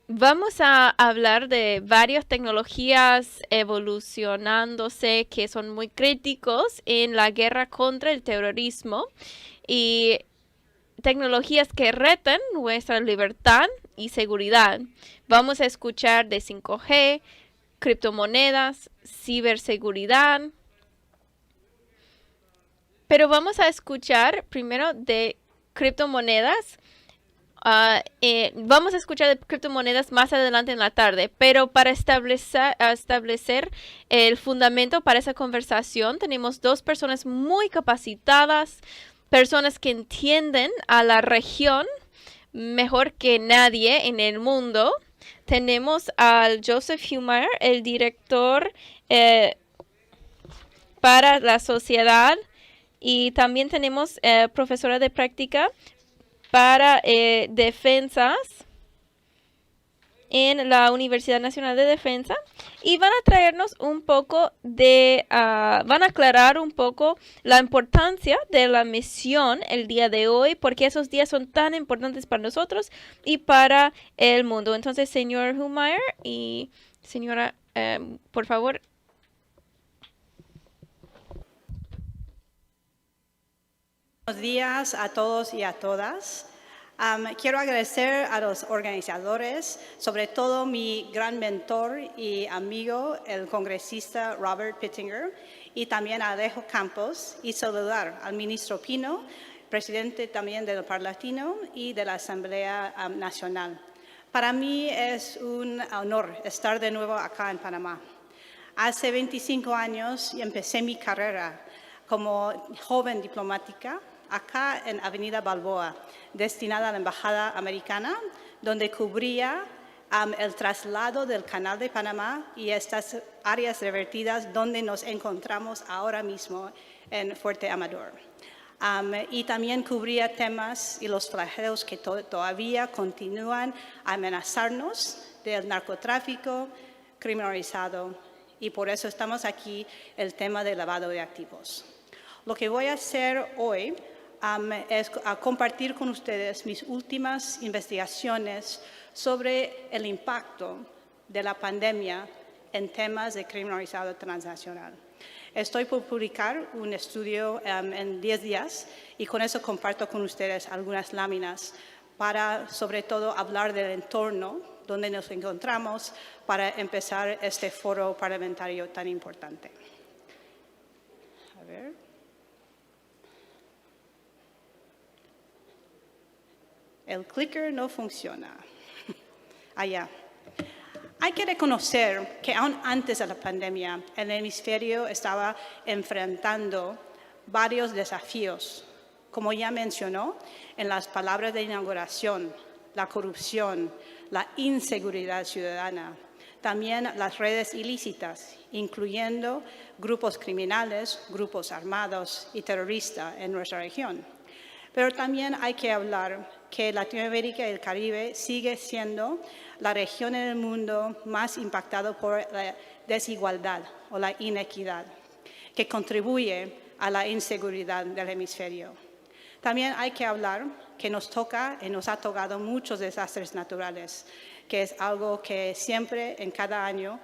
Vamos a hablar de varias tecnologías evolucionándose que son muy críticos en la guerra contra el terrorismo y tecnologías que retan nuestra libertad y seguridad. Vamos a escuchar de 5G, criptomonedas, ciberseguridad, pero vamos a escuchar primero de criptomonedas. Vamos a escuchar de criptomonedas más adelante en la tarde, pero para establecer el fundamento para esa conversación, tenemos dos personas muy capacitadas, personas que entienden a la región mejor que nadie en el mundo. Tenemos al Joseph Humar, el director eh, para la sociedad, y también tenemos profesora de práctica para defensas en la Universidad Nacional de Defensa y van a traernos un poco van a aclarar un poco la importancia de la misión el día de hoy, porque esos días son tan importantes para nosotros y para el mundo. Entonces, señor Humayer y señora, por favor. Buenos días a todos y a todas. Quiero agradecer a los organizadores, sobre todo mi gran mentor y amigo, el congresista Robert Pittenger, y también a Alejo Campos, y saludar al ministro Pino, presidente también del Parlamentino y de la Asamblea Nacional. Para mí es un honor estar de nuevo acá en Panamá. Hace 25 años empecé mi carrera como joven diplomática acá en Avenida Balboa, destinada a la Embajada Americana, donde cubría el traslado del Canal de Panamá y estas áreas revertidas donde nos encontramos ahora mismo en Fuerte Amador. Y también cubría temas y los flagelos que todavía continúan a amenazarnos del narcotráfico, crimen organizado, y por eso estamos aquí, el tema del lavado de activos. Lo que voy a hacer hoy es compartir con ustedes mis últimas investigaciones sobre el impacto de la pandemia en temas de crimen organizado transnacional. Estoy por publicar un estudio en 10 días y con eso comparto con ustedes algunas láminas para, sobre todo, hablar del entorno donde nos encontramos para empezar este foro parlamentario tan importante. A ver. El clicker no funciona. Allá. Hay que reconocer que aún antes de la pandemia, el hemisferio estaba enfrentando varios desafíos, como ya mencionó en las palabras de inauguración, la corrupción, la inseguridad ciudadana, también las redes ilícitas, incluyendo grupos criminales, grupos armados y terroristas en nuestra región. Pero también hay que hablar que Latinoamérica y el Caribe sigue siendo la región en el mundo más impactada por la desigualdad o la inequidad, que contribuye a la inseguridad del hemisferio. También hay que hablar que nos toca y nos ha tocado muchos desastres naturales, que es algo que siempre, en cada año,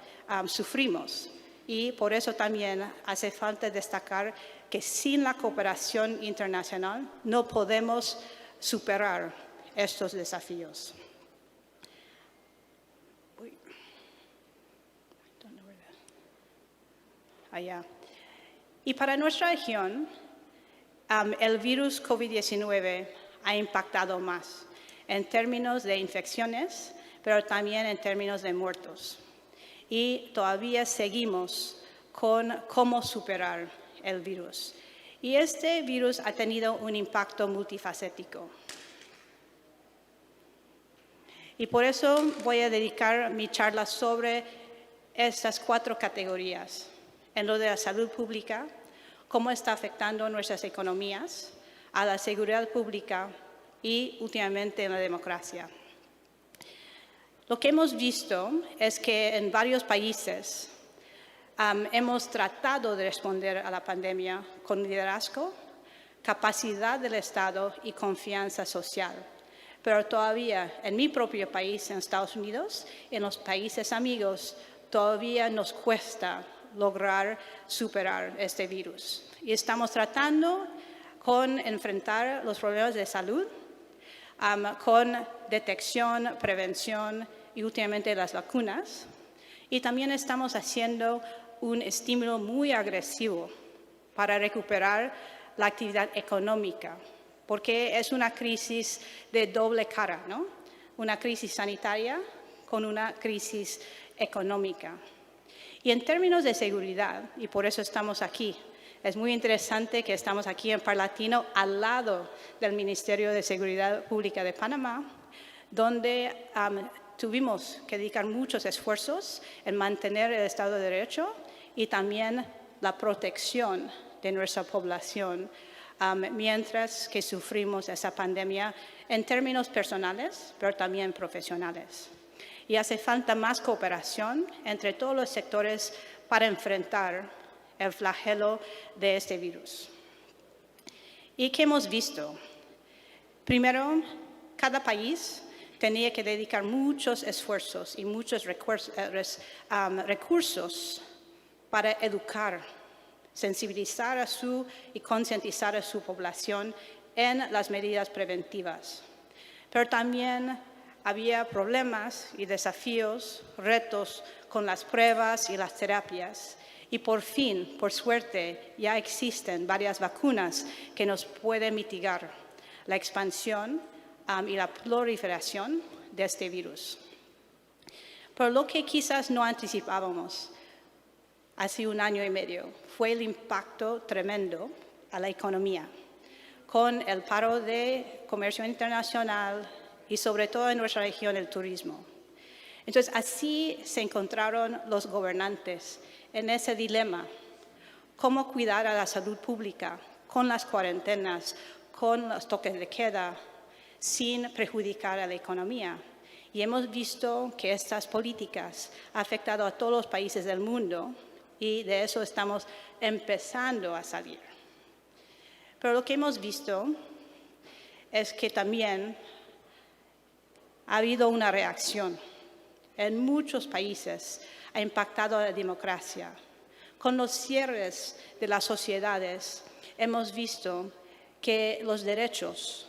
sufrimos. Y por eso también hace falta destacar que sin la cooperación internacional no podemos superar estos desafíos. Allá. Y para nuestra región, el virus COVID-19 ha impactado más en términos de infecciones, pero también en términos de muertos. Y todavía seguimos con cómo superar el virus. Y este virus ha tenido un impacto multifacético. Y por eso voy a dedicar mi charla sobre estas 4 categorías. En lo de la salud pública, cómo está afectando nuestras economías, a la seguridad pública y últimamente en la democracia. Lo que hemos visto es que en varios países hemos tratado de responder a la pandemia con liderazgo, capacidad del Estado y confianza social, Pero todavía en mi propio país, en Estados Unidos, en los países amigos, todavía nos cuesta lograr superar este virus. Y estamos tratando con enfrentar los problemas de salud, con detección, prevención y últimamente las vacunas. Y también estamos haciendo un estímulo muy agresivo para recuperar la actividad económica, porque es una crisis de doble cara, ¿no? Una crisis sanitaria con una crisis económica. Y en términos de seguridad, y por eso estamos aquí, es muy interesante que estamos aquí en Parlatino al lado del Ministerio de Seguridad Pública de Panamá, donde tuvimos que dedicar muchos esfuerzos en mantener el Estado de Derecho y también la protección de nuestra población mientras que sufrimos esa pandemia en términos personales, pero también profesionales. Y hace falta más cooperación entre todos los sectores para enfrentar el flagelo de este virus. ¿Y qué hemos visto? Primero, cada país tenía que dedicar muchos esfuerzos y muchos recursos para educar, sensibilizar y concientizar a su población en las medidas preventivas. Pero también había problemas y desafíos, retos con las pruebas y las terapias. Y por fin, por suerte, ya existen varias vacunas que nos pueden mitigar la expansión y la proliferación de este virus. Pero lo que quizás no anticipábamos hace 1 año y medio fue el impacto tremendo a la economía, con el paro de comercio internacional y sobre todo en nuestra región el turismo. Entonces, así se encontraron los gobernantes en ese dilema, cómo cuidar a la salud pública con las cuarentenas, con los toques de queda, sin perjudicar a la economía. Y hemos visto que estas políticas han afectado a todos los países del mundo y de eso estamos empezando a salir. Pero lo que hemos visto es que también ha habido una reacción. En muchos países ha impactado a la democracia. Con los cierres de las sociedades hemos visto que los derechos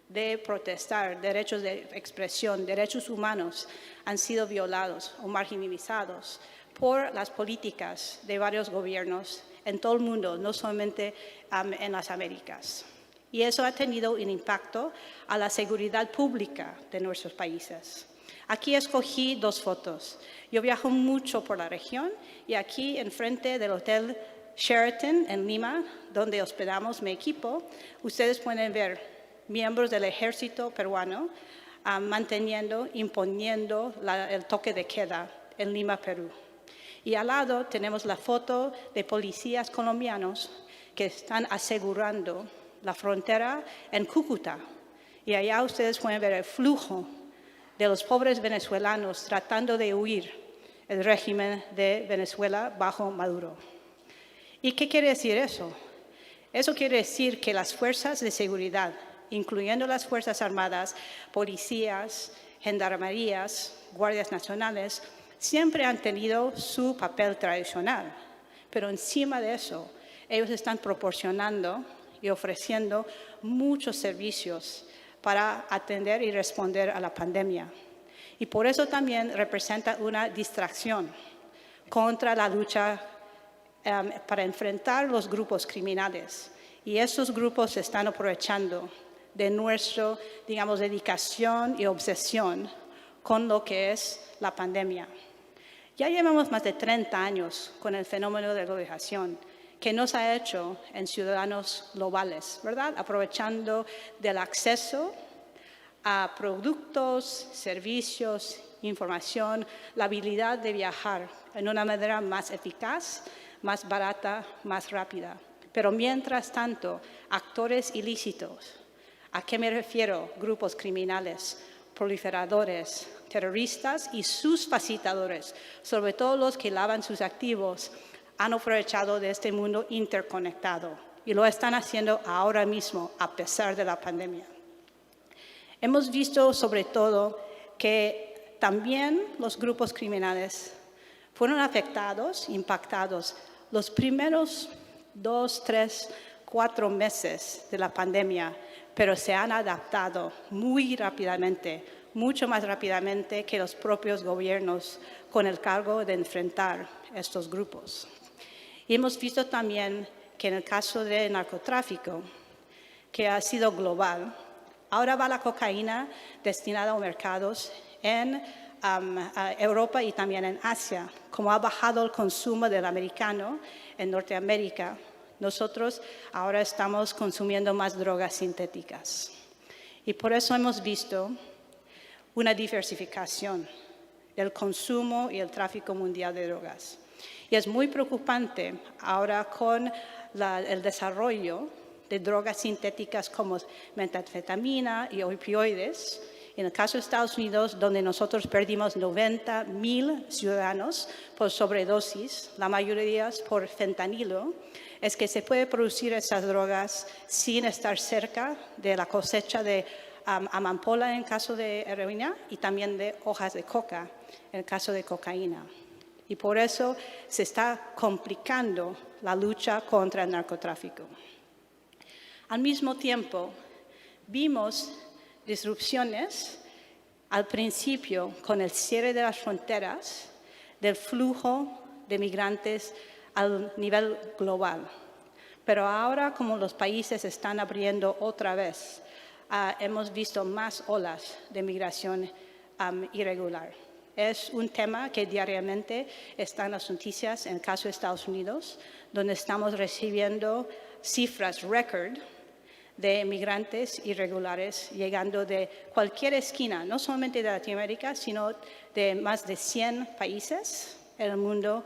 de protestar, derechos de expresión, derechos humanos han sido violados o marginalizados por las políticas de varios gobiernos en todo el mundo, no solamente en las Américas. Y eso ha tenido un impacto a la seguridad pública de nuestros países. Aquí escogí 2 fotos. Yo viajo mucho por la región y aquí enfrente del Hotel Sheraton en Lima, donde hospedamos mi equipo, ustedes pueden ver miembros del ejército peruano imponiendo el toque de queda en Lima, Perú. Y al lado tenemos la foto de policías colombianos que están asegurando la frontera en Cúcuta. Y allá ustedes pueden ver el flujo de los pobres venezolanos tratando de huir el régimen de Venezuela bajo Maduro. ¿Y qué quiere decir eso? Eso quiere decir que las fuerzas de seguridad, incluyendo las Fuerzas Armadas, policías, gendarmerías, guardias nacionales, siempre han tenido su papel tradicional. Pero encima de eso, ellos están proporcionando y ofreciendo muchos servicios para atender y responder a la pandemia. Y por eso también representa una distracción contra la lucha para enfrentar los grupos criminales. Y estos grupos se están aprovechando de nuestra, dedicación y obsesión con lo que es la pandemia. Ya llevamos más de 30 años con el fenómeno de globalización que nos ha hecho en ciudadanos globales, ¿verdad? Aprovechando del acceso a productos, servicios, información, la habilidad de viajar en una manera más eficaz, más barata, más rápida. Pero mientras tanto, actores ilícitos, ¿a qué me refiero? Grupos criminales, proliferadores, terroristas y sus facilitadores, sobre todo los que lavan sus activos, han aprovechado de este mundo interconectado y lo están haciendo ahora mismo a pesar de la pandemia. Hemos visto sobre todo que también los grupos criminales fueron afectados, impactados los primeros 2, 3, 4 meses de la pandemia, pero se han adaptado muy rápidamente, mucho más rápidamente que los propios gobiernos con el cargo de enfrentar estos grupos. Y hemos visto también que en el caso del narcotráfico, que ha sido global, ahora va la cocaína destinada a mercados en a Europa y también en Asia. Como ha bajado el consumo del americano en Norteamérica, nosotros ahora estamos consumiendo más drogas sintéticas. Y por eso hemos visto una diversificación del consumo y el tráfico mundial de drogas. Y es muy preocupante ahora con el desarrollo de drogas sintéticas como metanfetamina y opioides. En el caso de Estados Unidos, donde nosotros perdimos 90,000 ciudadanos por sobredosis, la mayoría por fentanilo, es que se puede producir esas drogas sin estar cerca de la cosecha de amapola en el caso de heroína y también de hojas de coca en el caso de cocaína. Y por eso se está complicando la lucha contra el narcotráfico. Al mismo tiempo, vimos disrupciones al principio con el cierre de las fronteras del flujo de migrantes al nivel global. Pero ahora, como los países están abriendo otra vez, hemos visto más olas de migración irregular. Es un tema que diariamente está en las noticias en el caso de Estados Unidos, donde estamos recibiendo cifras récord de migrantes irregulares llegando de cualquier esquina, no solamente de Latinoamérica, sino de más de 100 países en el mundo,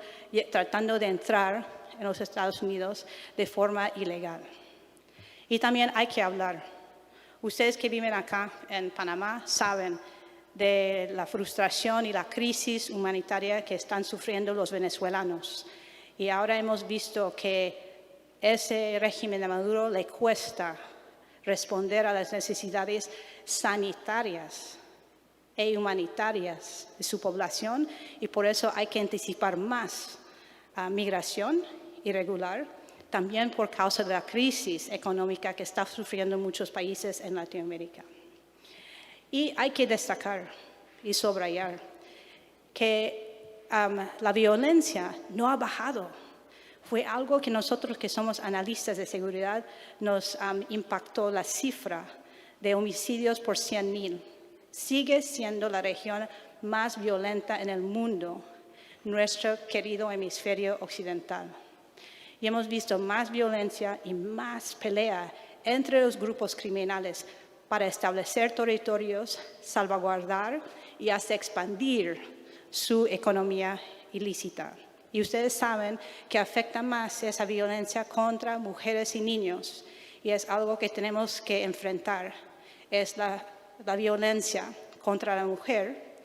tratando de entrar en los Estados Unidos de forma ilegal. Y también hay que hablar. Ustedes que viven acá en Panamá saben de la frustración y la crisis humanitaria que están sufriendo los venezolanos. Y ahora hemos visto que ese régimen de Maduro le cuesta responder a las necesidades sanitarias e humanitarias de su población y por eso hay que anticipar más migración irregular, también por causa de la crisis económica que están sufriendo muchos países en Latinoamérica. Y hay que destacar y subrayar que la violencia no ha bajado. Fue algo que nosotros que somos analistas de seguridad nos impactó la cifra de homicidios por 100,000. Sigue siendo la región más violenta en el mundo, nuestro querido hemisferio occidental. Y hemos visto más violencia y más pelea entre los grupos criminales para establecer territorios, salvaguardar y hasta expandir su economía ilícita. Y ustedes saben que afecta más esa violencia contra mujeres y niños. Y es algo que tenemos que enfrentar. Es la violencia contra la mujer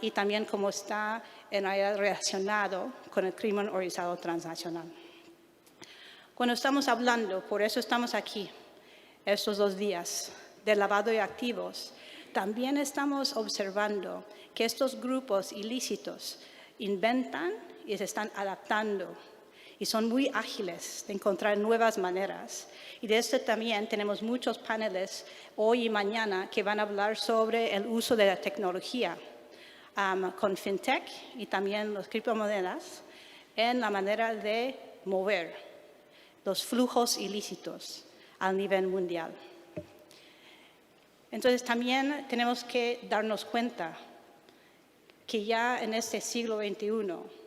y también cómo está relacionado con el crimen organizado transnacional. Cuando estamos hablando, por eso estamos aquí estos 2 días, del lavado de activos, también estamos observando que estos grupos ilícitos inventan y se están adaptando y son muy ágiles de encontrar nuevas maneras. Y de esto también tenemos muchos paneles hoy y mañana que van a hablar sobre el uso de la tecnología con FinTech y también las criptomonedas en la manera de mover los flujos ilícitos a nivel mundial. Entonces también tenemos que darnos cuenta que ya en este siglo XXI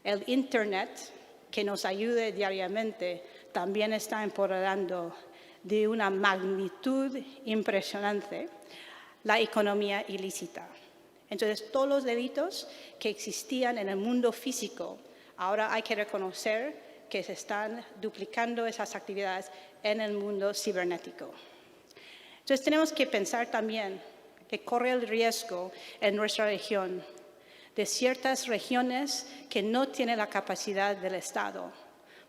el Internet, que nos ayude diariamente, también está empoderando de una magnitud impresionante la economía ilícita. Entonces, todos los delitos que existían en el mundo físico, ahora hay que reconocer que se están duplicando esas actividades en el mundo cibernético. Entonces, tenemos que pensar también que corre el riesgo en nuestra región de ciertas regiones que no tienen la capacidad del Estado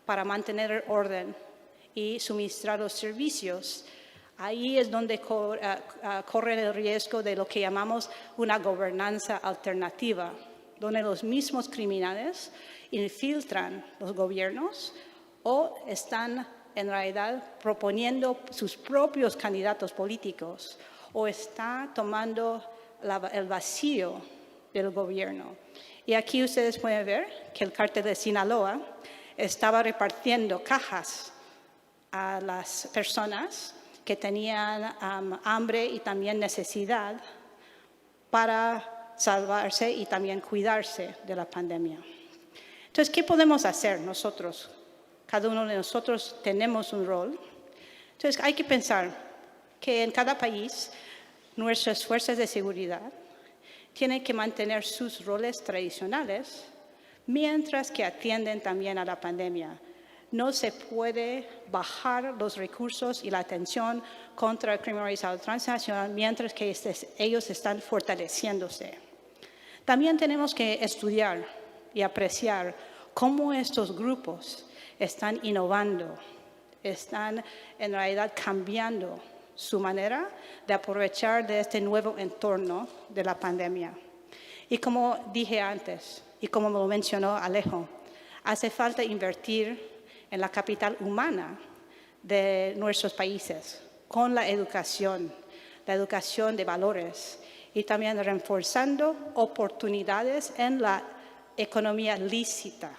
para mantener el orden y suministrar los servicios Ahí es donde corren el riesgo de lo que llamamos una gobernanza alternativa, donde los mismos criminales infiltran los gobiernos o están en realidad proponiendo sus propios candidatos políticos o está tomando el vacío del gobierno. Y aquí ustedes pueden ver que el cártel de Sinaloa estaba repartiendo cajas a las personas que tenían hambre y también necesidad para salvarse y también cuidarse de la pandemia. Entonces, ¿qué podemos hacer nosotros? Cada uno de nosotros tenemos un rol. Entonces, hay que pensar que en cada país nuestras fuerzas de seguridad tienen que mantener sus roles tradicionales mientras que atienden también a la pandemia. No se puede bajar los recursos y la atención contra el crimen organizado transnacional mientras que ellos están fortaleciéndose. También tenemos que estudiar y apreciar cómo estos grupos están innovando, están en realidad cambiando su manera de aprovechar de este nuevo entorno de la pandemia. Y como dije antes, y como lo mencionó Alejo, hace falta invertir en la capital humana de nuestros países, con la educación de valores y también reforzando oportunidades en la economía lícita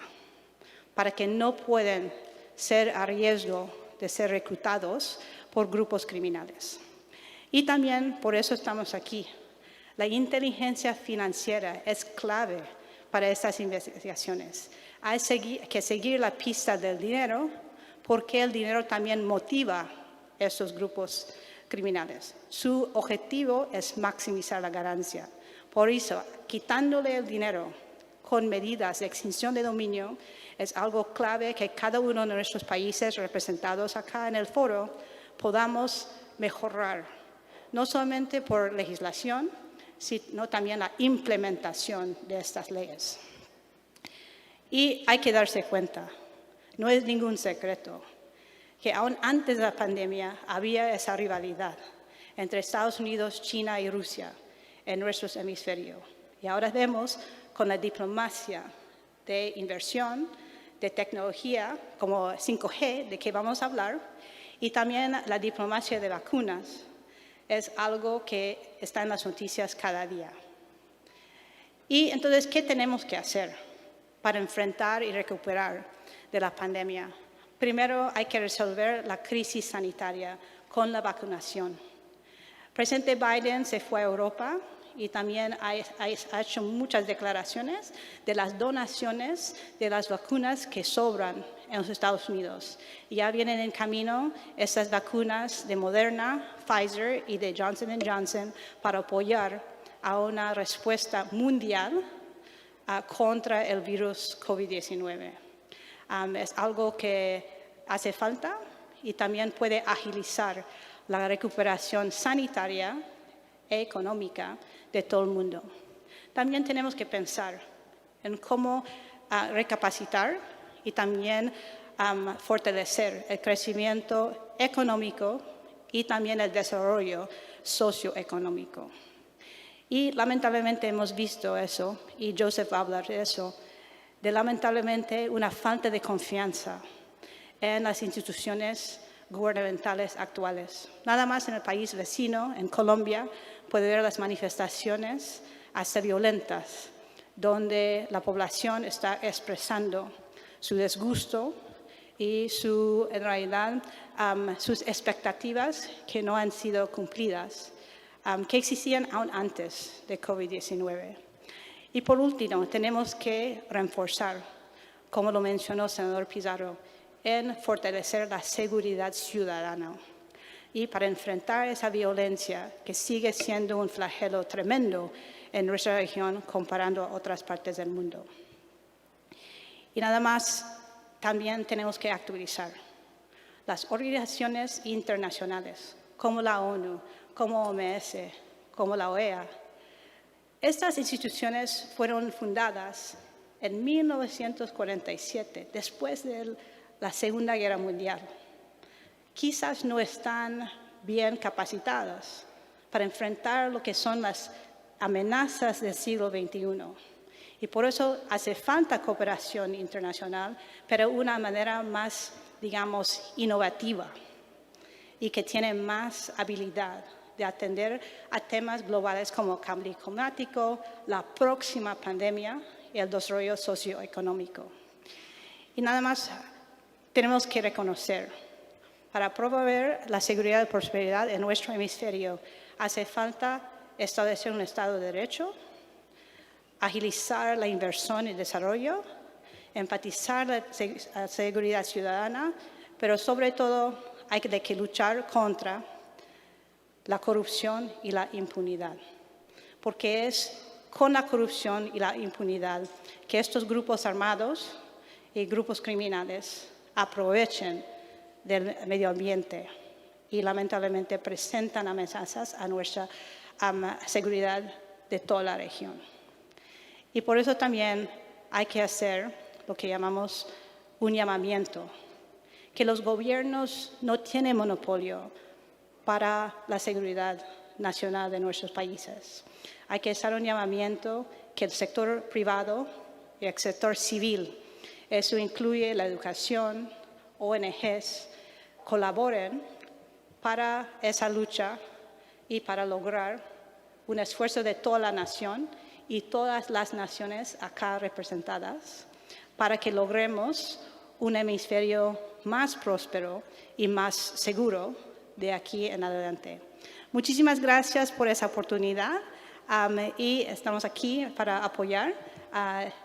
para que no puedan ser a riesgo de ser reclutados por grupos criminales. Y también por eso estamos aquí. La inteligencia financiera es clave para estas investigaciones. Hay que seguir la pista del dinero porque el dinero también motiva a estos grupos criminales. Su objetivo es maximizar la ganancia. Por eso, quitándole el dinero con medidas de extinción de dominio es algo clave que cada uno de nuestros países representados acá en el foro podamos mejorar, no solamente por legislación, sino también la implementación de estas leyes. Y hay que darse cuenta, no es ningún secreto, que aún antes de la pandemia había esa rivalidad entre Estados Unidos, China y Rusia en nuestro hemisferio. Y ahora vemos con la diplomacia de inversión, de tecnología como 5G, de que vamos a hablar, y también la diplomacia de vacunas, es algo que está en las noticias cada día. Y entonces, ¿qué tenemos que hacer para enfrentar y recuperar de la pandemia? Primero, hay que resolver la crisis sanitaria con la vacunación. El presidente Biden se fue a Europa y también ha hecho muchas declaraciones de las donaciones de las vacunas que sobran en los Estados Unidos. Y ya vienen en camino estas vacunas de Moderna, Pfizer y de Johnson & Johnson para apoyar a una respuesta mundial contra el virus COVID-19. Es algo que hace falta y también puede agilizar la recuperación sanitaria e económica de todo el mundo. También tenemos que pensar en cómo recapacitar y también fortalecer el crecimiento económico y también el desarrollo socioeconómico. Y lamentablemente hemos visto eso, y Joseph va a hablar de eso, de lamentablemente una falta de confianza en las instituciones gubernamentales actuales. Nada más en el país vecino, en Colombia, puede ver las manifestaciones hasta violentas, donde la población está expresando su disgusto y en realidad sus expectativas que no han sido cumplidas, que existían aún antes de COVID-19. Y por último, tenemos que reforzar, como lo mencionó el senador Pizarro, en fortalecer la seguridad ciudadana y para enfrentar esa violencia que sigue siendo un flagelo tremendo en nuestra región comparando a otras partes del mundo. Y nada más, también tenemos que actualizar las organizaciones internacionales como la ONU, como OMS, como la OEA. Estas instituciones fueron fundadas en 1947, después de la Segunda Guerra Mundial. Quizás no están bien capacitadas para enfrentar lo que son las amenazas del siglo XXI. Y por eso hace falta cooperación internacional, pero de una manera más, digamos, innovativa y que tiene más habilidad de atender a temas globales como cambio climático, la próxima pandemia y el desarrollo socioeconómico. Y nada más tenemos que reconocer, para promover la seguridad y prosperidad en nuestro hemisferio, hace falta establecer un Estado de Derecho, agilizar la inversión y desarrollo, enfatizar la seguridad ciudadana, pero sobre todo hay que luchar contra la corrupción y la impunidad, porque es con la corrupción y la impunidad que estos grupos armados y grupos criminales aprovechen del medio ambiente y lamentablemente presentan amenazas a nuestra seguridad de toda la región. Y por eso también hay que hacer lo que llamamos un llamamiento, que los gobiernos no tienen monopolio para la seguridad nacional de nuestros países. Hay que hacer un llamamiento que el sector privado y el sector civil, eso incluye la educación, ONGs, colaboren para esa lucha y para lograr un esfuerzo de toda la nación y todas las naciones acá representadas para que logremos un hemisferio más próspero y más seguro de aquí en adelante. Muchísimas gracias por esa oportunidad y estamos aquí para apoyar.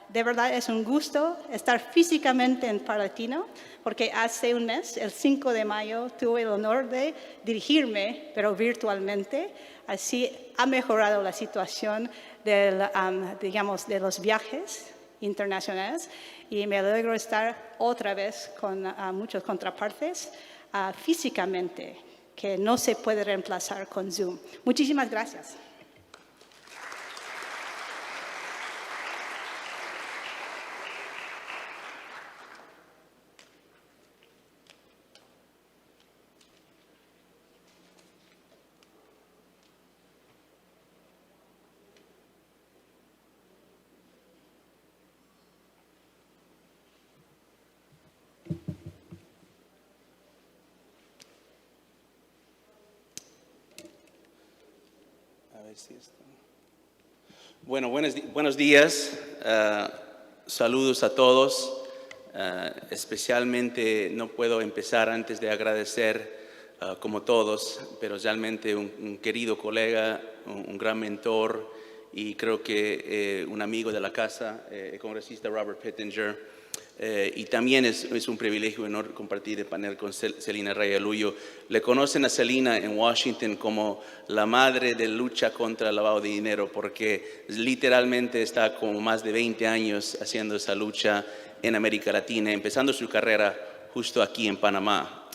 De verdad es un gusto estar físicamente en Parlatino, porque hace un mes, el 5 de mayo, tuve el honor de dirigirme, pero virtualmente. Así ha mejorado la situación digamos, de los viajes internacionales y me alegro estar otra vez con muchas contrapartes físicamente, que no se puede reemplazar con Zoom. Muchísimas gracias. Bueno, buenos días. Saludos a todos. Especialmente no puedo empezar antes de agradecer, como todos, pero realmente un querido colega, un gran mentor y creo que un amigo de la casa, el congresista Robert Pittenger. Y también es un privilegio y honor compartir el panel con Celina Raya Luyo. Le conocen a Celina en Washington como la madre de lucha contra el lavado de dinero, porque literalmente está como más de 20 años haciendo esa lucha en América Latina, empezando su carrera justo aquí en Panamá.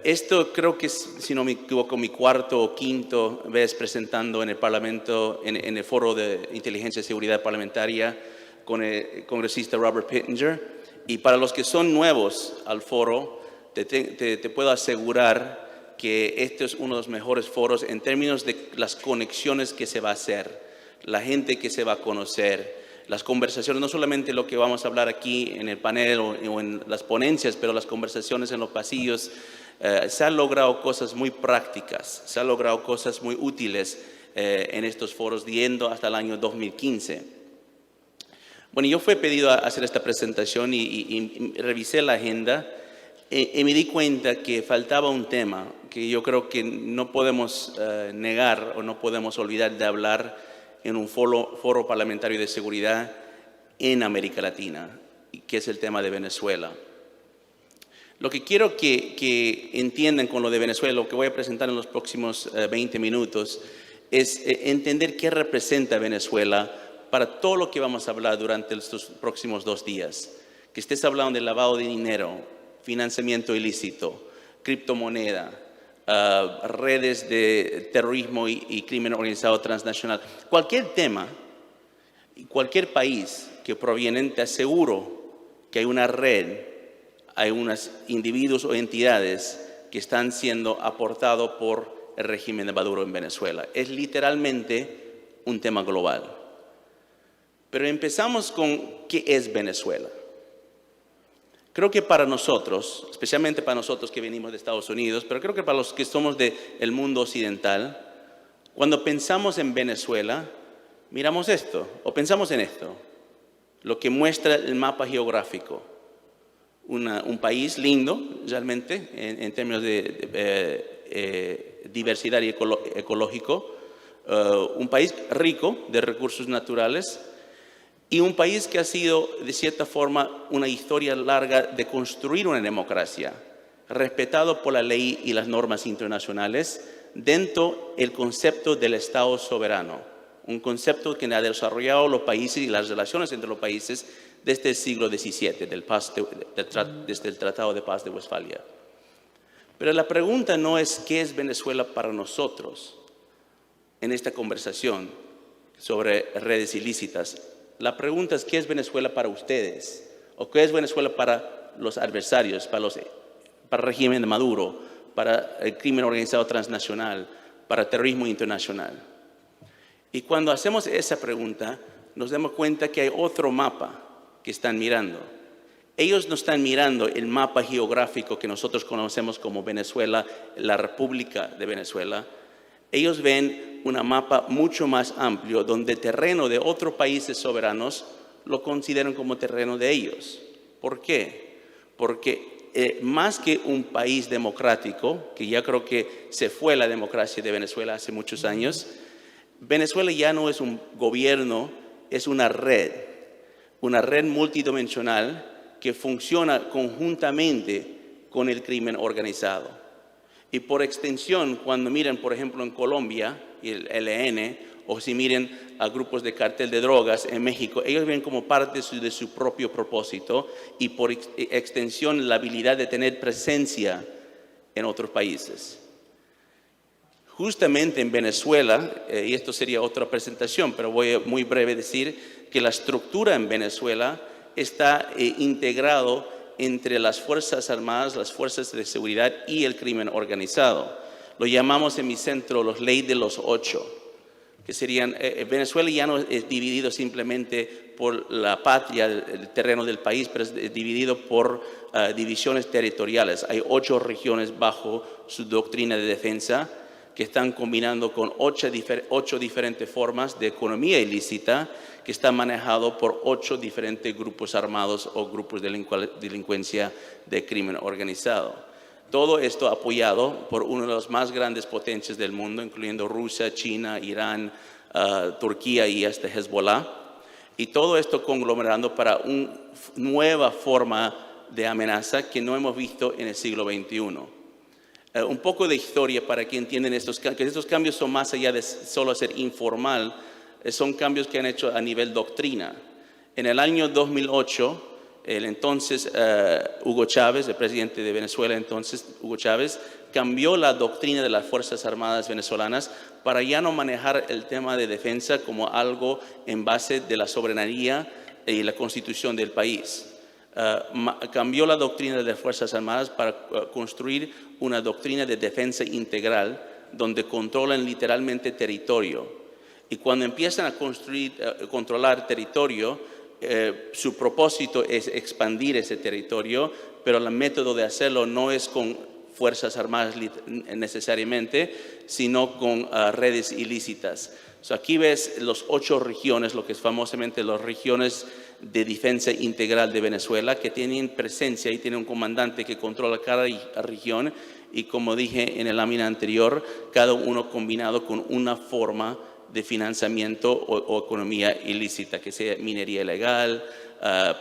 Esto creo que es, si no me equivoco, mi cuarto o quinto vez presentando en el Parlamento, en el Foro de Inteligencia y Seguridad Parlamentaria, con el congresista Robert Pittenger. Y para los que son nuevos al foro, te puedo asegurar que este es uno de los mejores foros en términos de las conexiones que se va a hacer, la gente que se va a conocer, las conversaciones, no solamente lo que vamos a hablar aquí en el panel o en las ponencias, pero las conversaciones en los pasillos. Se han logrado cosas muy prácticas, se han logrado cosas muy útiles en estos foros, yendo hasta el año 2015. Bueno, yo fui pedido a hacer esta presentación y revisé la agenda y me di cuenta que faltaba un tema que yo creo que no podemos negar o no podemos olvidar de hablar en un foro parlamentario de seguridad en América Latina, que es el tema de Venezuela. Lo que quiero que entiendan con lo de Venezuela, lo que voy a presentar en los próximos 20 minutos, es entender qué representa Venezuela para todo lo que vamos a hablar durante estos próximos 2 días. Que estés hablando de lavado de dinero, financiamiento ilícito, criptomoneda, redes de terrorismo y crimen organizado transnacional. Cualquier tema y cualquier país que provienen, te aseguro que hay una red, hay unos individuos o entidades que están siendo aportados por el régimen de Maduro en Venezuela. Es literalmente un tema global. Pero empezamos con ¿qué es Venezuela? Creo que para nosotros, especialmente para nosotros que venimos de Estados Unidos, pero creo que para los que somos del mundo occidental, cuando pensamos en Venezuela, miramos esto o pensamos en esto, lo que muestra el mapa geográfico. Un país lindo, realmente, en términos de diversidad y ecológico, un país rico de recursos naturales y un país que ha sido, de cierta forma, una historia larga de construir una democracia, respetado por la ley y las normas internacionales, dentro del concepto del Estado soberano, un concepto que ha desarrollado los países y las relaciones entre los países desde el siglo XVII, desde el Tratado de Paz de Westfalia. Pero la pregunta no es qué es Venezuela para nosotros en esta conversación sobre redes ilícitas. La pregunta es qué es Venezuela para ustedes, o qué es Venezuela para los adversarios, para el régimen de Maduro, para el crimen organizado transnacional, para el terrorismo internacional. Y cuando hacemos esa pregunta, nos damos cuenta que hay otro mapa que están mirando. Ellos no están mirando el mapa geográfico que nosotros conocemos como Venezuela, la República de Venezuela. Ellos ven un mapa mucho más amplio donde el terreno de otros países soberanos lo consideran como terreno de ellos. ¿Por qué? Porque más que un país democrático, que ya creo que se fue la democracia de Venezuela hace muchos años, Venezuela ya no es un gobierno, es una red multidimensional que funciona conjuntamente con el crimen organizado. Y por extensión, cuando miren, por ejemplo, en Colombia, el ELN, o si miren a grupos de cartel de drogas en México, ellos ven como parte de su propio propósito y por extensión la habilidad de tener presencia en otros países. Justamente en Venezuela, y esto sería otra presentación, pero voy a muy breve decir que la estructura en Venezuela está integrado entre las Fuerzas Armadas, las Fuerzas de Seguridad y el crimen organizado. Lo llamamos en mi centro los leyes de los 8, que serían, Venezuela ya no es dividido simplemente por la patria, el terreno del país, pero es dividido por divisiones territoriales. Hay 8 regiones bajo su doctrina de defensa que están combinando con 8 diferentes formas de economía ilícita que está manejado por 8 diferentes grupos armados o grupos de delincuencia de crimen organizado. Todo esto apoyado por una de las más grandes potencias del mundo, incluyendo Rusia, China, Irán, Turquía y hasta Hezbollah. Y todo esto conglomerando para una nueva forma de amenaza que no hemos visto en el siglo XXI. Un poco de historia para que entiendan que estos cambios son más allá de solo ser informal, son cambios que han hecho a nivel doctrina. En el año 2008, el entonces Hugo Chávez, el presidente de Venezuela entonces, Hugo Chávez, cambió la doctrina de las Fuerzas Armadas venezolanas para ya no manejar el tema de defensa como algo en base de la soberanía y la constitución del país. Cambió la doctrina de las Fuerzas Armadas para construir una doctrina de defensa integral donde controlan literalmente territorio. Y cuando empiezan a controlar territorio, su propósito es expandir ese territorio, pero el método de hacerlo no es con Fuerzas Armadas necesariamente, sino con redes ilícitas. Aquí ves los 8 regiones, lo que es famosamente las regiones de defensa integral de Venezuela, que tienen presencia y tienen un comandante que controla cada región y, como dije en la lámina anterior, cada uno combinado con una forma de financiamiento o economía ilícita, que sea minería ilegal,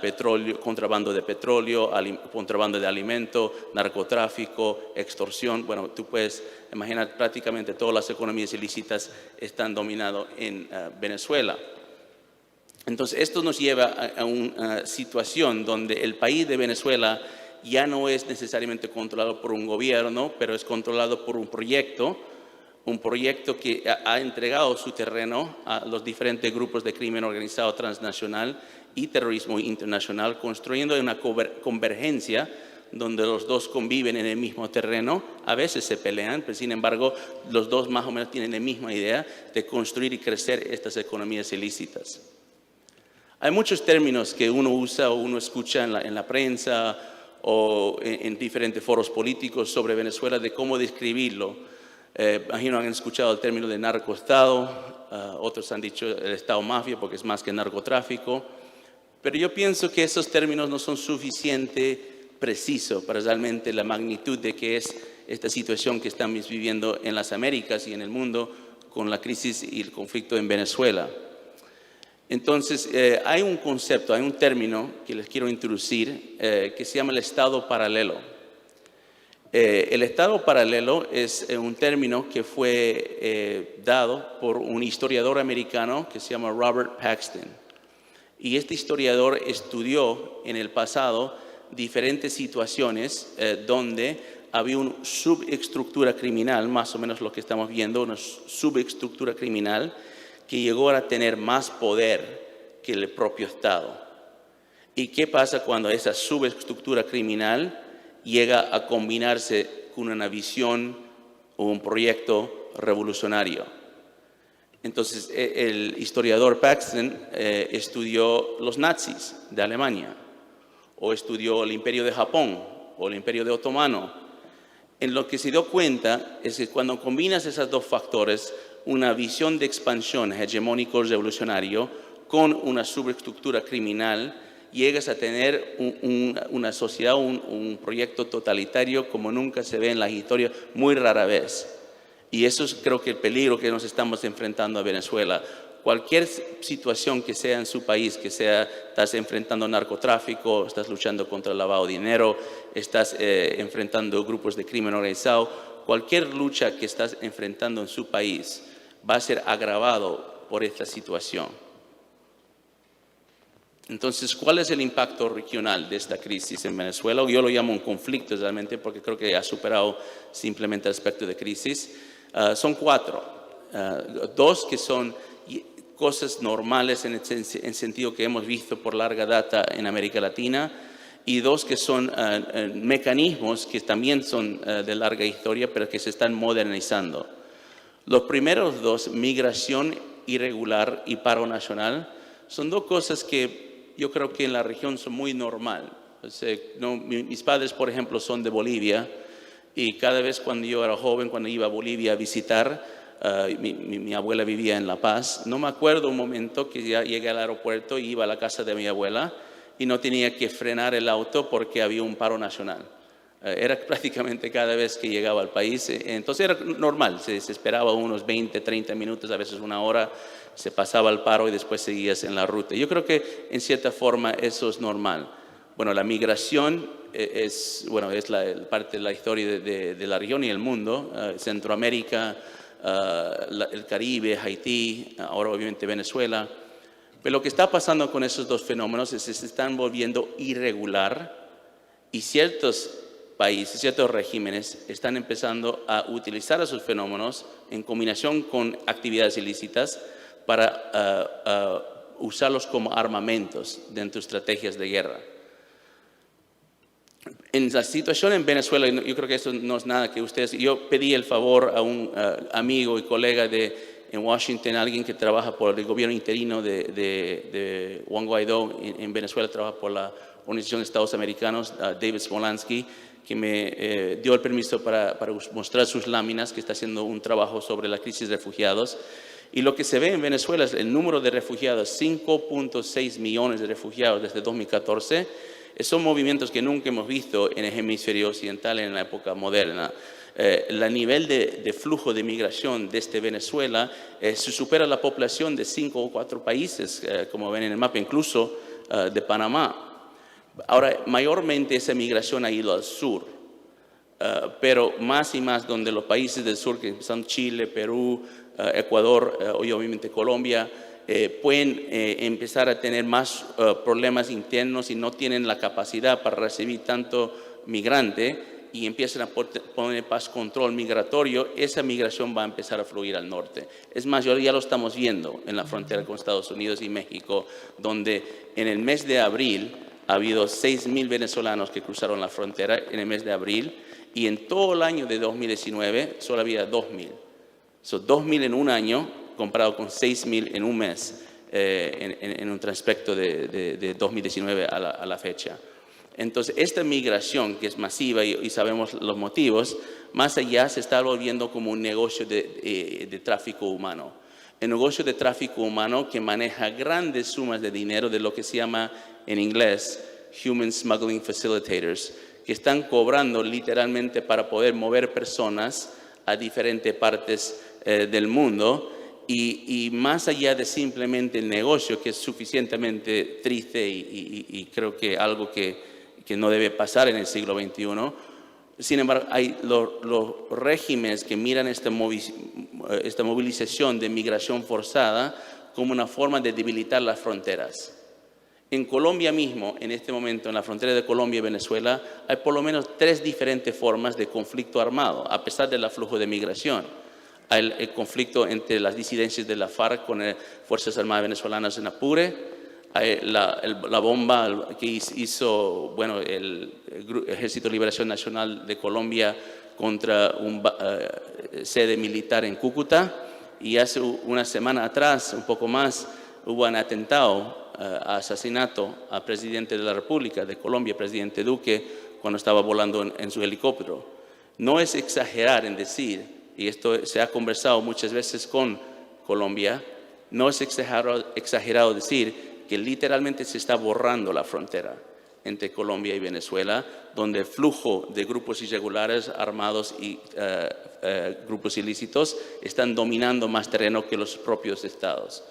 petróleo, contrabando de petróleo, contrabando de alimento, narcotráfico, extorsión. Bueno, tú puedes imaginar prácticamente todas las economías ilícitas están dominadas en Venezuela. Entonces, esto nos lleva a una situación donde el país de Venezuela ya no es necesariamente controlado por un gobierno, pero es controlado por un proyecto que ha entregado su terreno a los diferentes grupos de crimen organizado transnacional y terrorismo internacional, construyendo una convergencia donde los dos conviven en el mismo terreno. A veces se pelean, pero sin embargo los dos más o menos tienen la misma idea de construir y crecer estas economías ilícitas. Hay muchos términos que uno usa o uno escucha en la prensa o en diferentes foros políticos sobre Venezuela de cómo describirlo. Imagino han escuchado el término de narcoestado, otros han dicho el estado mafia porque es más que narcotráfico, pero yo pienso que esos términos no son suficientemente precisos para realmente la magnitud de qué es esta situación que estamos viviendo en las Américas y en el mundo con la crisis y el conflicto en Venezuela. Entonces, hay un concepto, hay un término que les quiero introducir que se llama el estado paralelo. El estado paralelo es un término que fue dado por un historiador americano que se llama Robert Paxton. Y este historiador estudió en el pasado diferentes situaciones donde había una subestructura criminal, más o menos lo que estamos viendo, una subestructura criminal que llegó a tener más poder que el propio Estado. ¿Y qué pasa cuando esa subestructura criminal llega a combinarse con una visión o un proyecto revolucionario? Entonces, el historiador Paxton estudió los nazis de Alemania, o estudió el Imperio de Japón, o el Imperio de Otomano. En lo que se dio cuenta es que cuando combinas esos dos factores, una visión de expansión hegemónico revolucionario con una subestructura criminal, llegas a tener una sociedad, un proyecto totalitario como nunca se ve en la historia, muy rara vez. Y eso es creo que el peligro que nos estamos enfrentando a Venezuela. Cualquier situación que sea en su país, que sea, estás enfrentando narcotráfico, estás luchando contra el lavado de dinero, estás enfrentando grupos de crimen organizado, cualquier lucha que estás enfrentando en su país va a ser agravado por esta situación. Entonces, ¿cuál es el impacto regional de esta crisis en Venezuela? Yo lo llamo un conflicto realmente porque creo que ha superado simplemente el aspecto de crisis. Son cuatro. Dos que son cosas normales en el sentido que hemos visto por larga data en América Latina, y dos que son mecanismos que también son de larga historia, pero que se están modernizando. Los primeros dos, migración irregular y paro nacional, son dos cosas que yo creo que en la región son muy normal. O sea, mis padres, por ejemplo, son de Bolivia, y cada vez cuando yo era joven, cuando iba a Bolivia a visitar, mi abuela vivía en La Paz, no me acuerdo un momento que ya llegué al aeropuerto y iba a la casa de mi abuela y no tenía que frenar el auto porque había un paro nacional. Era prácticamente cada vez que llegaba al país, entonces era normal, se esperaba unos 20, 30 minutos, a veces una hora, se pasaba el paro y después seguías en la ruta. Yo creo que en cierta forma eso es normal. Bueno, la migración es parte de la historia de la región y el mundo, Centroamérica, el Caribe, Haití, ahora obviamente Venezuela. Pero lo que está pasando con esos dos fenómenos es que se están volviendo irregular y ciertos países, ciertos regímenes están empezando a utilizar esos fenómenos en combinación con actividades ilícitas para usarlos como armamentos dentro de estrategias de guerra. En la situación en Venezuela, yo creo que eso no es nada que ustedes... Yo pedí el favor a un amigo y colega en Washington, alguien que trabaja por el gobierno interino de Juan Guaidó en Venezuela, trabaja por la Organización de Estados Americanos, David Smolansky, que me dio el permiso para mostrar sus láminas, que está haciendo un trabajo sobre la crisis de refugiados. Y lo que se ve en Venezuela es el número de refugiados, 5.6 millones de refugiados desde 2014, son movimientos que nunca hemos visto en el hemisferio occidental en la época moderna. El nivel de flujo de migración desde Venezuela se supera la población de 5 o 4 países, como ven en el mapa, incluso de Panamá. Ahora, mayormente esa migración ha ido al sur, pero más y más donde los países del sur, que son Chile, Perú, Ecuador y obviamente Colombia, pueden empezar a tener más problemas internos y no tienen la capacidad para recibir tanto migrante y empiezan a poner paz control migratorio, esa migración va a empezar a fluir al norte. Es más, ya lo estamos viendo en la frontera con Estados Unidos y México, donde en el mes de abril ha habido 6.000 venezolanos que cruzaron la frontera en el mes de abril, y en todo el año de 2019 solo había 2.000. Son 2.000 en un año comparado con 6.000 en un mes, en un transaspecto de 2019 a la fecha. Entonces, esta migración que es masiva y sabemos los motivos, más allá se está volviendo como un negocio de tráfico humano. El negocio de tráfico humano que maneja grandes sumas de dinero de lo que se llama en inglés Human Smuggling Facilitators, que están cobrando literalmente para poder mover personas a diferentes partes del mundo. Y más allá de simplemente el negocio, que es suficientemente triste y creo que algo que no debe pasar en el siglo XXI, sin embargo, hay los regímenes que miran esta movilización de migración forzada como una forma de debilitar las fronteras. En Colombia mismo, en este momento, en la frontera de Colombia y Venezuela, hay por lo menos 3 diferentes formas de conflicto armado, a pesar del aflujo de migración. Hay el conflicto entre las disidencias de la FARC con Fuerzas Armadas Venezolanas en Apure, hay la bomba que hizo el Ejército de Liberación Nacional de Colombia contra sede militar en Cúcuta, y hace una semana atrás, un poco más, hubo un atentado, asesinato al presidente de la República de Colombia, presidente Duque, cuando estaba volando en su helicóptero. No es exagerar en decir, y esto se ha conversado muchas veces con Colombia, no es exagerado decir que literalmente se está borrando la frontera entre Colombia y Venezuela, donde el flujo de grupos irregulares armados y grupos ilícitos están dominando más terreno que los propios estados.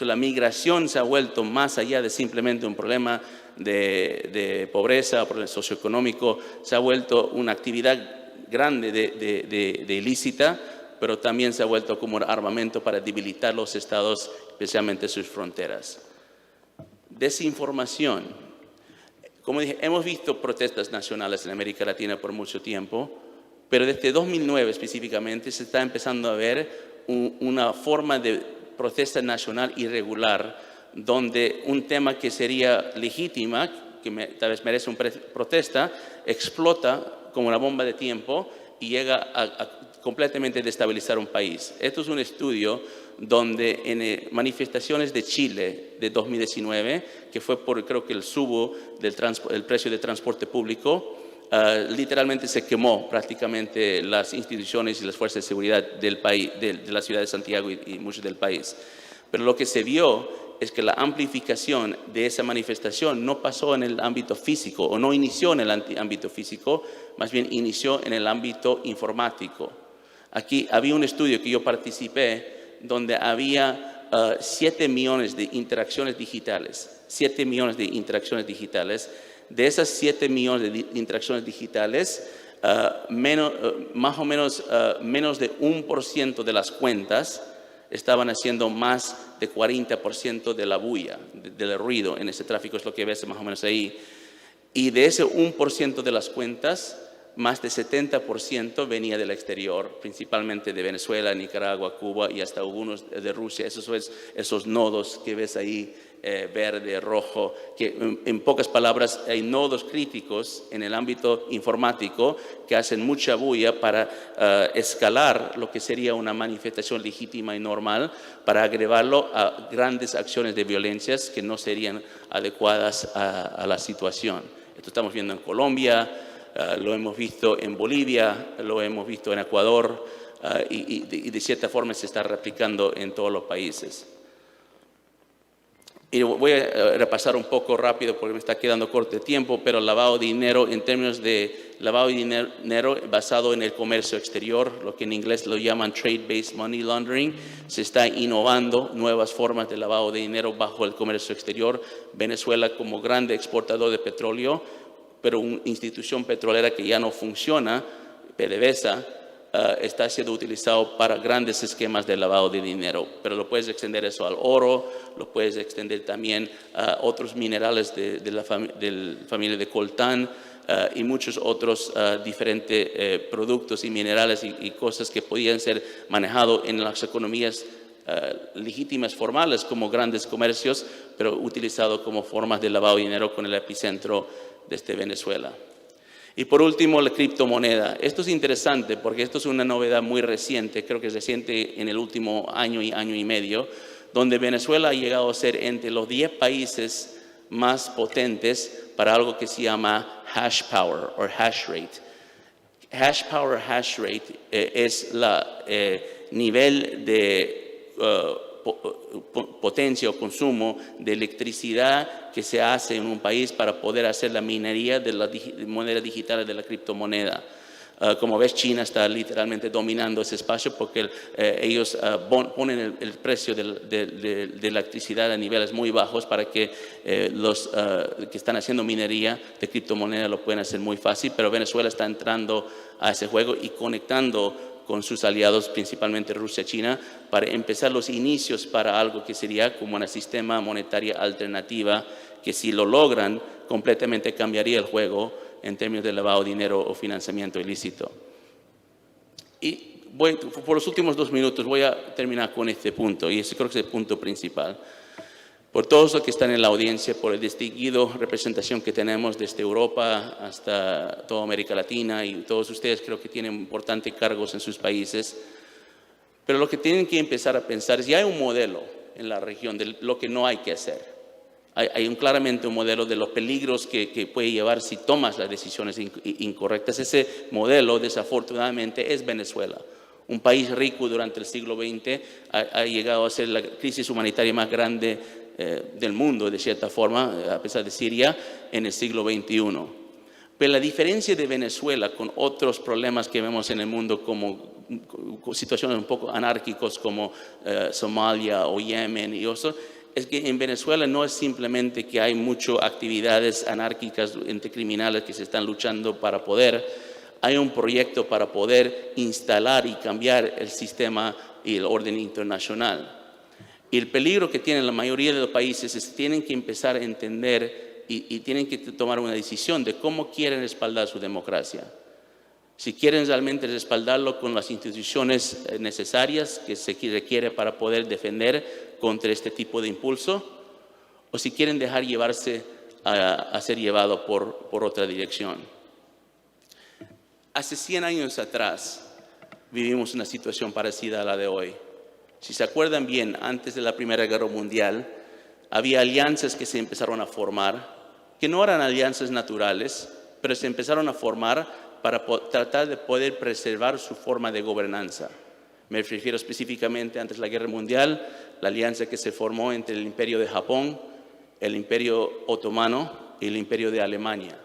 La migración se ha vuelto más allá de simplemente un problema de pobreza, un problema socioeconómico, se ha vuelto una actividad grande de ilícita, pero también se ha vuelto como un armamento para debilitar los estados, especialmente sus fronteras. Desinformación. Como dije, hemos visto protestas nacionales en América Latina por mucho tiempo, pero desde 2009 específicamente se está empezando a ver una forma de protesta nacional irregular, donde un tema que sería legítima, que tal vez merece una protesta, explota como una bomba de tiempo y llega a completamente destabilizar un país. Esto es un estudio donde en manifestaciones de Chile de 2019, que fue por creo que el subo del precio del transporte público, literalmente se quemó prácticamente las instituciones y las fuerzas de seguridad del país, de la ciudad de Santiago y muchos del país. Pero lo que se vio es que la amplificación de esa manifestación no pasó en el ámbito físico o no inició en el ámbito físico, más bien inició en el ámbito informático. Aquí había un estudio que yo participé donde había 7 millones de interacciones digitales. 7 millones de interacciones digitales. De esas 7 millones de interacciones digitales, más o menos menos de 1% de las cuentas estaban haciendo más de 40% de la bulla, del ruido en ese tráfico, es lo que ves más o menos ahí. Y de ese 1% de las cuentas, más de 70% venía del exterior, principalmente de Venezuela, Nicaragua, Cuba y hasta algunos de Rusia. Esos nodos que ves ahí, verde, rojo, que en pocas palabras hay nodos críticos en el ámbito informático que hacen mucha bulla para escalar lo que sería una manifestación legítima y normal, para agregarlo a grandes acciones de violencias que no serían adecuadas a la situación. Esto estamos viendo en Colombia, lo hemos visto en Bolivia, lo hemos visto en Ecuador y de cierta forma se está replicando en todos los países. Y voy a repasar un poco rápido porque me está quedando corto de tiempo, pero lavado de dinero en términos de lavado de dinero basado en el comercio exterior, lo que en inglés lo llaman trade-based money laundering, se está innovando nuevas formas de lavado de dinero bajo el comercio exterior. Venezuela como grande exportador de petróleo, pero una institución petrolera que ya no funciona, PDVSA, está siendo utilizado para grandes esquemas de lavado de dinero, pero lo puedes extender eso al oro, lo puedes extender también a otros minerales de la familia de coltán y muchos otros diferentes productos y minerales y cosas que podían ser manejados en las economías legítimas, formales, como grandes comercios, pero utilizado como formas de lavado de dinero con el epicentro desde Venezuela. Y por último, la criptomoneda. Esto es interesante porque esto es una novedad muy reciente, creo que es reciente en el último año y medio, donde Venezuela ha llegado a ser entre los 10 países más potentes para algo que se llama hash power o hash rate. Hash power, hash rate es el nivel de potencia o consumo de electricidad que se hace en un país para poder hacer la minería de la moneda digital, de la criptomoneda. Como ves, China está literalmente dominando ese espacio porque ellos ponen el precio de electricidad a niveles muy bajos para que los que están haciendo minería de criptomoneda lo puedan hacer muy fácil, pero Venezuela está entrando a ese juego y conectando con sus aliados, principalmente Rusia y China, para empezar los inicios para algo que sería como una sistema monetaria alternativa que si lo logran completamente cambiaría el juego en términos de lavado de dinero o financiamiento ilícito. Y por los últimos 2 minutos voy a terminar con este punto, y ese creo que es el punto principal. Por todos los que están en la audiencia, por el distinguido representación que tenemos desde Europa hasta toda América Latina, y todos ustedes creo que tienen importantes cargos en sus países, pero lo que tienen que empezar a pensar es, ya hay un modelo en la región de lo que no hay que hacer. Hay claramente un modelo de los peligros que puede llevar si tomas las decisiones incorrectas. Ese modelo, desafortunadamente, es Venezuela. Un país rico durante el siglo XX ha llegado a ser la crisis humanitaria más grande del mundo, de cierta forma, a pesar de Siria, en el siglo XXI. Pero la diferencia de Venezuela con otros problemas que vemos en el mundo, como situaciones un poco anárquicos como Somalia o Yemen y otros, es que en Venezuela no es simplemente que hay muchas actividades anárquicas entre criminales que se están luchando para poder. Hay un proyecto para poder instalar y cambiar el sistema y el orden internacional. Y el peligro que tienen la mayoría de los países es que tienen que empezar a entender y tienen que tomar una decisión de cómo quieren respaldar su democracia. Si quieren realmente respaldarlo con las instituciones necesarias que se requiere para poder defender contra este tipo de impulso, o si quieren dejar llevarse a ser llevado por otra dirección. Hace 100 años atrás vivimos una situación parecida a la de hoy. Si se acuerdan bien, antes de la Primera Guerra Mundial, había alianzas que se empezaron a formar, que no eran alianzas naturales, pero se empezaron a formar para tratar de poder preservar su forma de gobernanza. Me refiero específicamente antes de la Guerra Mundial, la alianza que se formó entre el Imperio de Japón, el Imperio Otomano y el Imperio de Alemania.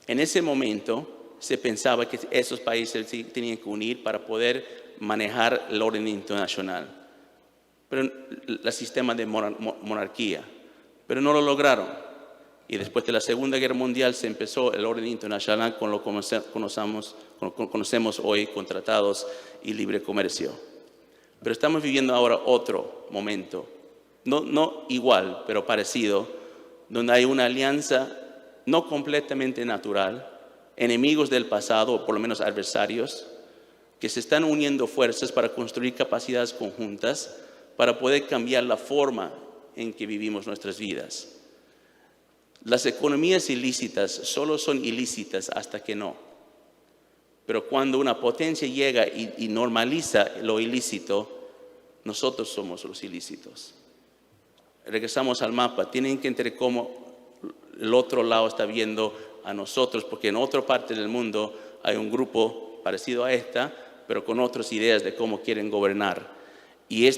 En ese momento se pensaba que esos países se tenían que unir para poder manejar el orden internacional, pero el sistema de monarquía, pero no lo lograron. Y después de la Segunda Guerra Mundial se empezó el orden internacional con lo que conocemos hoy con tratados y libre comercio. Pero estamos viviendo ahora otro momento, no igual, pero parecido, donde hay una alianza no completamente natural, enemigos del pasado, o por lo menos adversarios, que se están uniendo fuerzas para construir capacidades conjuntas para poder cambiar la forma en que vivimos nuestras vidas. Las economías ilícitas solo son ilícitas hasta que no. Pero cuando una potencia llega y normaliza lo ilícito, nosotros somos los ilícitos. Regresamos al mapa. Tienen que entender cómo el otro lado está viendo a nosotros, porque en otra parte del mundo hay un grupo parecido a esta, pero con otras ideas de cómo quieren gobernar. Y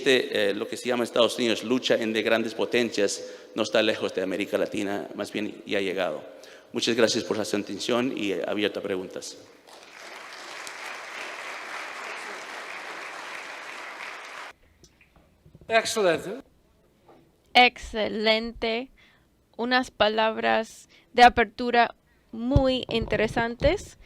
lo que se llama Estados Unidos, lucha entre grandes potencias, no está lejos de América Latina, más bien ya ha llegado. Muchas gracias por su atención y abierto a preguntas. Excelente. Excelente. Unas palabras de apertura muy interesantes.